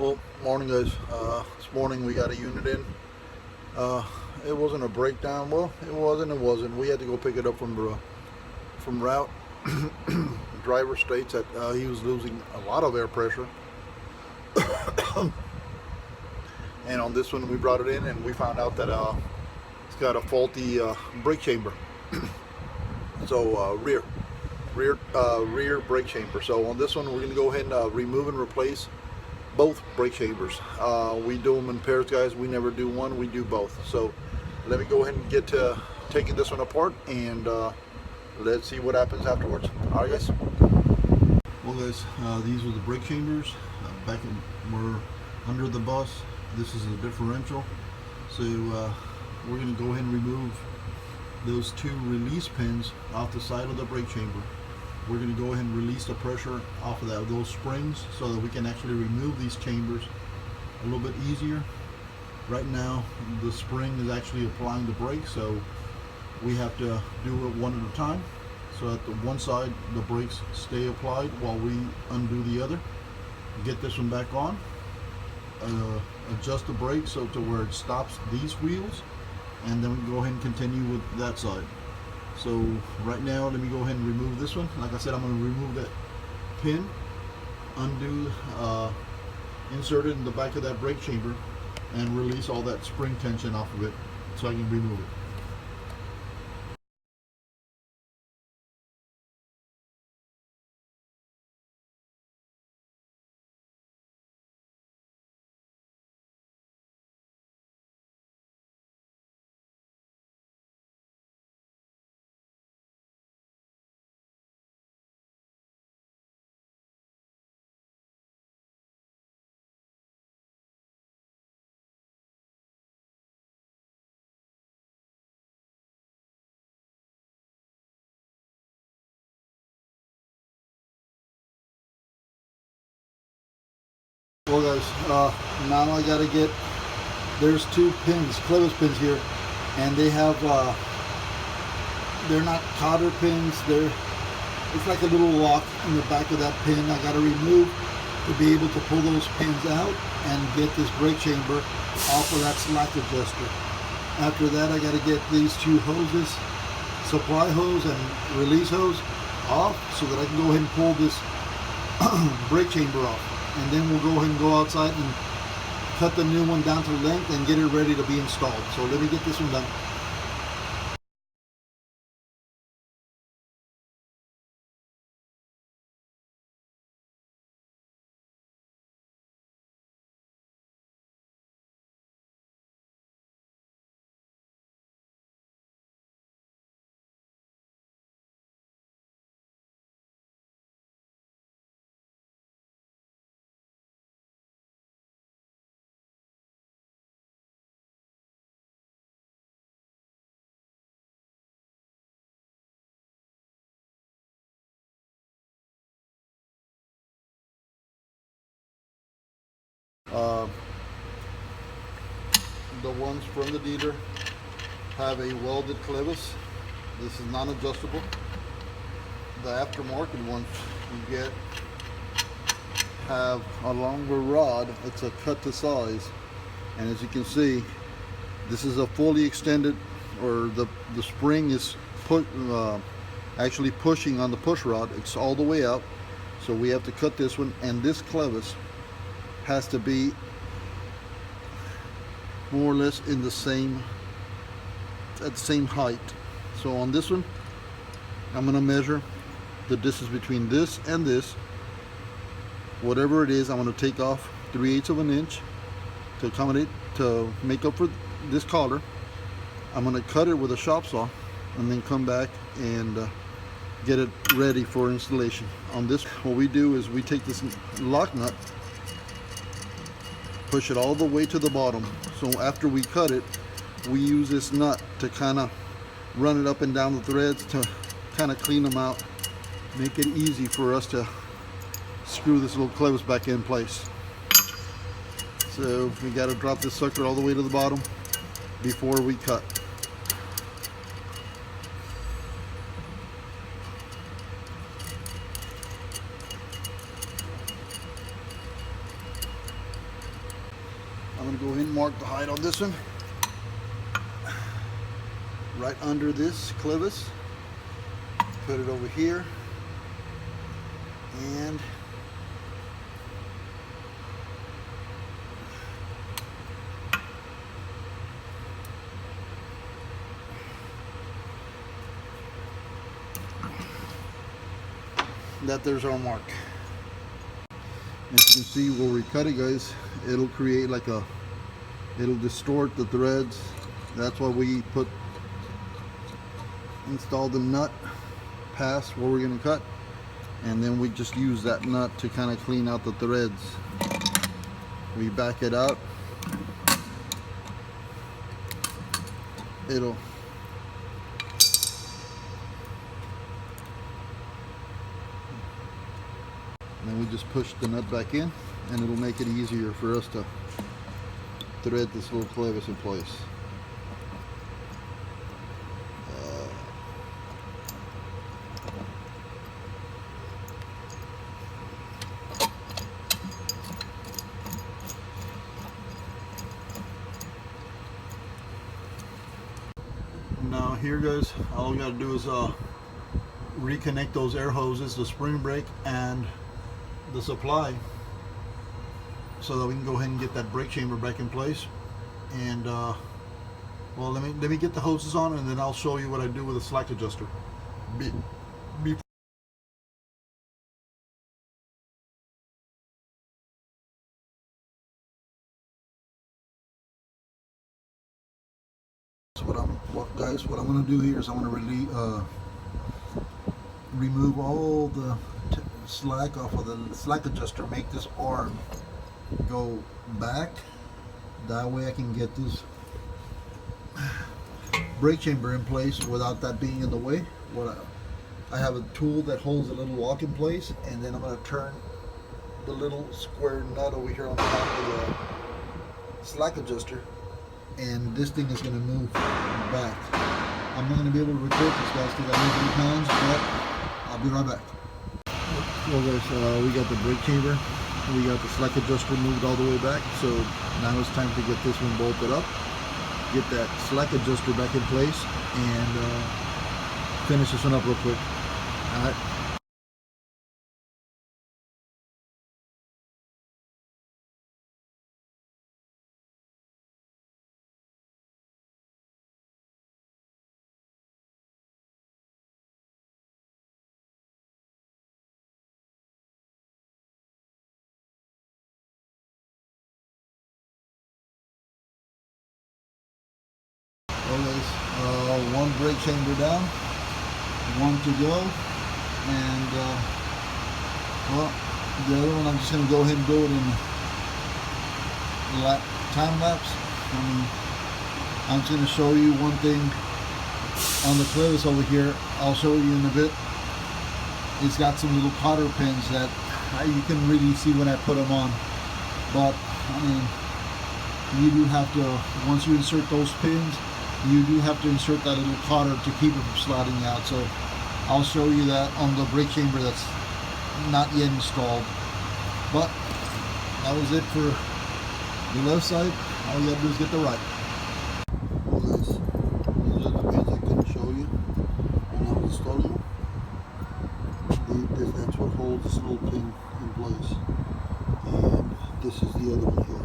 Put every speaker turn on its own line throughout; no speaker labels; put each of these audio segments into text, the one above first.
Well, morning guys. This morning we got a unit in. It wasn't a breakdown. Well, it wasn't. We had to go pick it up from route. The driver states that he was losing a lot of air pressure. And on this one we brought it in and we found out that it's got a faulty brake chamber. So rear brake chamber. So on this one we're going to go ahead and remove and replace both brake chambers. We do them in pairs, guys. We never do one, we do both. So let me go ahead and get to taking this one apart and let's see what happens afterwards. Alright guys. Well guys, these are the brake chambers. We're under the bus. This is a differential. So we're going to go ahead and remove those two release pins off the side of the brake chamber. We're going to go ahead and release the pressure off of those springs so that we can actually remove these chambers a little bit easier. Right now the spring is actually applying the brake, so we have to do it one at a time. So at the one side the brakes stay applied while we undo the other. Get this one back on, adjust the brake so to where it stops these wheels, and then we go ahead and continue with that side. So right now let me go ahead and remove this one. Like I said, I'm going to remove that pin, undo, insert it in the back of that brake chamber and release all that spring tension off of it so I can remove it. Well guys, now I gotta get, there's two pins, clevis pins here, and they have, they're not cotter pins, it's like a little lock in the back of that pin. I gotta remove to be able to pull those pins out and get this brake chamber off of that slack adjuster. After that I gotta get these two hoses, supply hose and release hose, off so that I can go ahead and pull this brake chamber off. And then we'll go ahead and go outside and cut the new one down to length and get it ready to be installed. So let me get this one done. The ones from the dealer have a welded clevis. This is non-adjustable. The aftermarket ones you get have a longer rod. It's a cut to size, and as you can see, this is a fully extended, or the spring is actually pushing on the push rod. It's all the way out, so we have to cut this one, and this clevis has to be more or less in the same, at the same height. So on this one I'm going to measure the distance between this and this. Whatever it is, I'm going to take off 3/8 of an inch to accommodate, to make up for this collar. I'm going to cut it with a shop saw and then come back and get it ready for installation. On this, what we do is we take this lock nut, push it all the way to the bottom. So after we cut it, we use this nut to kind of run it up and down the threads to kind of clean them out, make it easy for us to screw this little clevis back in place. So we got to drop this sucker all the way to the bottom before we cut. going to go ahead and mark the height on this one. Right under this clevis. Put it over here. And that there's our mark. As you can see where we cut it, guys, it'll create like it'll distort the threads. That's why we install the nut past where we're going to cut, and then we just use that nut to kind of clean out the threads. We back it out. Then we just push the nut back in, and it'll make it easier for us to thread this little clevis in place. Now here, guys, all we got to do is reconnect those air hoses, the spring brake and the supply, so that we can go ahead and get that brake chamber back in place. And well, let me get the hoses on, and then I'll show you what I do with a slack adjuster. So what I'm going to do here is I'm going to really remove all the slack off of the slack adjuster, make this arm go back. That way I can get this brake chamber in place without that being in the way. I have a tool that holds a little lock in place, and then I'm going to turn the little square nut over here on top of the slack adjuster, and this thing is going to move back. I'm not going to be able to record this, guys, because I need these hands, but I'll be right back. Well, guys, we got the brake chamber, we got the slack adjuster moved all the way back, so now it's time to get this one bolted up, get that slack adjuster back in place, and finish this one up real quick. Alright. Well, guys, one brake chamber down, one to go, and well, the other one I'm just going to go ahead and do it in time lapse. I'm just going to show you one thing on the clevis over here. I'll show you in a bit. It's got some little cotter pins that you can really see when I put them on, but I mean, you do have to, once you insert those pins, you do have to insert that little cotter to keep it from sliding out. So I'll show you that on the brake chamber that's not yet installed. But that was it for the left side. All you have to do is get the right. Well, guys, these are the pins I couldn't show you when I was installing them. That's what holds this little pin in place. And this is the other one here.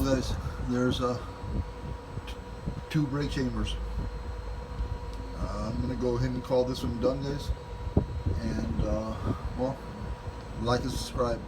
guys, there's two brake chambers. I'm gonna go ahead and call this one done, guys, and well, like and subscribe.